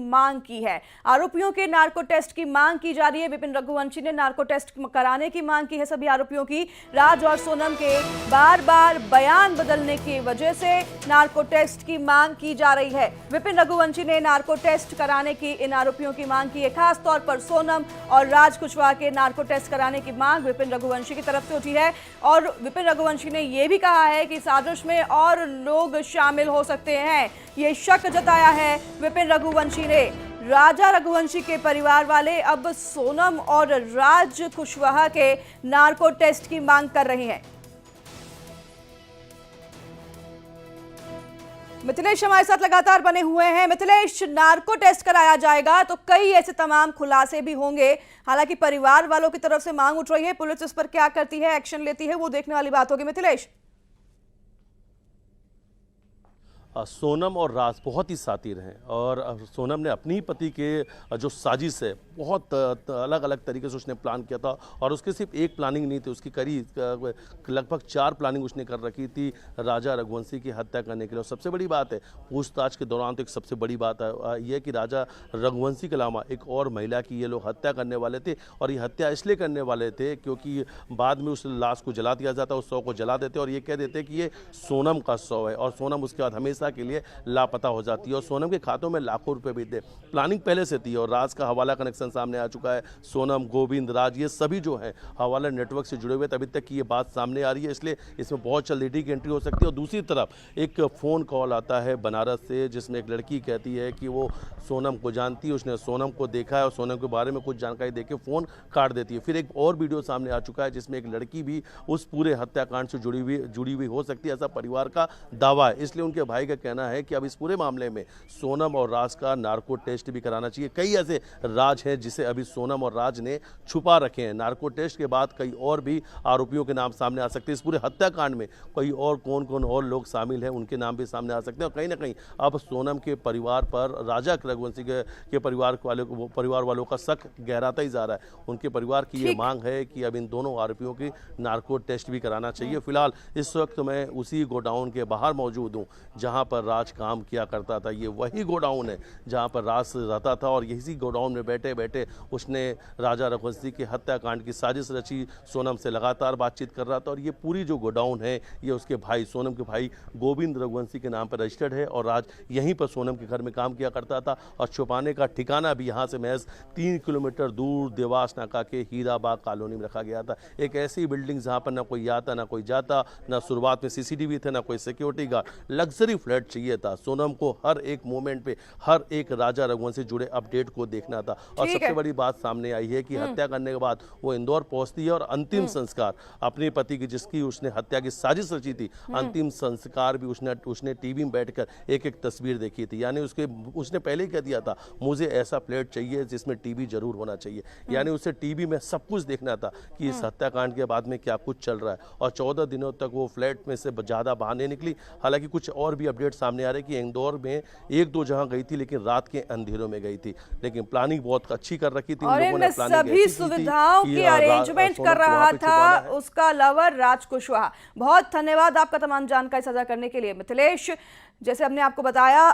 मांग की है। आरोपियों के नार्को टेस्ट की मांग की जा रही है। विपिन रघुवंशी ने नार्को टेस्ट कराने की मांग की है सभी आरोपियों की। राज और सोनम के बार बार बयान बदलने की वजह से नार्को टेस्ट की मांग की जा रही है। विपिन रघुवंशी ने नार्को टेस्ट कराने की इन आरोपियों की मांग की है। खास तौर पर सोनम और राज कुशवाहा के नार्को टेस्ट कराने की मांग विपिन रघुवंशी की तरफ से उठी है और विपिन रघुवंशी ने यह भी कहा है कि साजिश में और लोग शामिल हो सकते हैं। ये शक जताया है विपिन रघुवंशी ने। राजा रघुवंशी के परिवार वाले अब सोनम और राज कुशवाहा के नार्को टेस्ट की मांग कर रहे हैं। मिथिलेश हमारे साथ लगातार बने हुए हैं। मिथिलेश, नार्को टेस्ट कराया जाएगा तो कई ऐसे तमाम खुलासे भी होंगे। हालांकि परिवार वालों की तरफ से मांग उठ रही है, पुलिस इस पर क्या करती है, एक्शन लेती है, वो देखने वाली बात होगी। मिथिलेश, सोनम और राज बहुत ही शातिर हैं और सोनम ने अपनी पति के जो साजिश है बहुत अलग अलग तरीके से उसने प्लान किया था और उसके सिर्फ एक प्लानिंग नहीं थी, उसकी करीब लगभग 4 प्लानिंग उसने कर रखी थी राजा रघुवंशी की हत्या करने के लिए। और सबसे बड़ी बात है पूछताछ के दौरान तो एक सबसे बड़ी बात है यह कि राजा रघुवंशी के अलावा एक और महिला की ये लोग हत्या करने वाले थे और ये हत्या इसलिए करने वाले थे क्योंकि बाद में उस लाश को जला दिया जाता, उस शव को जला देते और ये कह देते कि ये सोनम का शव है और सोनम उसके बाद हमेशा के लिए लापता हो जाती है और सोनम के खातों में लाखों रुपए भी थे। प्लानिंग पहले से थी और राज का हवाला कनेक्शन सामने आ चुका है। सोनम, गोविंद, राज ये सभी जो हैं हवाला नेटवर्क से जुड़े हुए थे। अभी तक की ये बात सामने आ रही है, इसलिए इसमें बहुत जल्द ईडी की एंट्री हो सकती है। और दूसरी तरफ एक फ़ोन कॉल आता है बनारस से जिसमें एक लड़की कहती है कि वो सोनम को जानती है, उसने सोनम को देखा है और सोनम के बारे में कुछ जानकारी देके फ़ोन काट देती है। फिर एक और वीडियो सामने आ चुका है जिसमें एक लड़की भी उस पूरे हत्याकांड से जुड़ी हुई हो सकती है, ऐसा परिवार का दावा है। इसलिए उनके भाई का कहना है कि अब इस पूरे मामले में सोनम और राज का नार्को टेस्ट भी कराना चाहिए। कई ऐसे राज हैं जिसे अभी सोनम और राज ने छुपा रखे हैं। नार्को टेस्ट के बाद कई और भी आरोपियों के नाम सामने आ सकते हैं। इस पूरे हत्याकांड में कई और कौन और लोग शामिल हैं उनके नाम भी सामने आ सकते हैं और कहीं ना कहीं अब सोनम के परिवार पर राजा रघुवंशी के परिवार वालों का शक गहराता ही जा रहा है। उनके परिवार की ये मांग है कि अब इन दोनों आरोपियों की नार्को टेस्ट भी कराना चाहिए। फिलहाल इस वक्त मैं उसी गोडाउन के बाहर मौजूद हूँ जहां पर राज काम किया करता था। ये वही गोडाउन है जहां पर राज रहता था और इसी गोडाउन में बैठे बैठे उसने राजा रघुवंशी की हत्याकांड की साजिश रची। सोनम से लगातार बातचीत कर रहा था और ये पूरी जो गोडाउन है ये उसके भाई सोनम के भाई गोविंद रघुवंशी के नाम पर रजिस्टर्ड है और राज यहीं पर सोनम के घर में काम किया करता था और छुपाने का ठिकाना भी यहाँ से महज 3 किलोमीटर दूर देवास नाका के हीराबाग कॉलोनी में रखा गया था। एक ऐसी बिल्डिंग जहाँ पर ना कोई आता ना कोई जाता, ना शुरुआत में CCTV थे ना कोई सिक्योरिटी गार्ड। लग्जरी फ्लैट चाहिए था। सोनम को हर एक मोमेंट पे हर एक राजा रघुवंशी से जुड़े अपडेट को देखना था और सबसे बड़ी बात सामने आई है कि हत्या करने के बाद वो इंदौर पहुंचती है और अंतिम संस्कार अपने पति की जिसकी उसने हत्या की साजिश रची थी अंतिम संस्कार भी उसने टीवी में बैठकर एक तस्वीर देखी थी। यानी उसने पहले ही कह दिया था मुझे ऐसा फ्लैट चाहिए जिसमें टीवी जरूर होना चाहिए। यानी उसे टीवी में सब कुछ देखना था कि इस हत्याकांड के बाद में क्या कुछ चल रहा है और 14 दिनों तक वो फ्लैट में से ज्यादा बाहर नहीं निकली। हालांकि कुछ और भी अपडेट सामने आ रहे कि इंदौर में 1-2 जगह गई थी लेकिन रात के अंधेरों में गई थी, लेकिन प्लानिंग बहुत अच्छी कर रखी थी। और इन सभी सुविधाओं की अरेंजमेंट कर रहा था उसका लवर राज कुशवाहा। बहुत धन्यवाद आपका तमाम जानकारी साझा करने के लिए मिथिलेश। जैसे हमने आपको बताया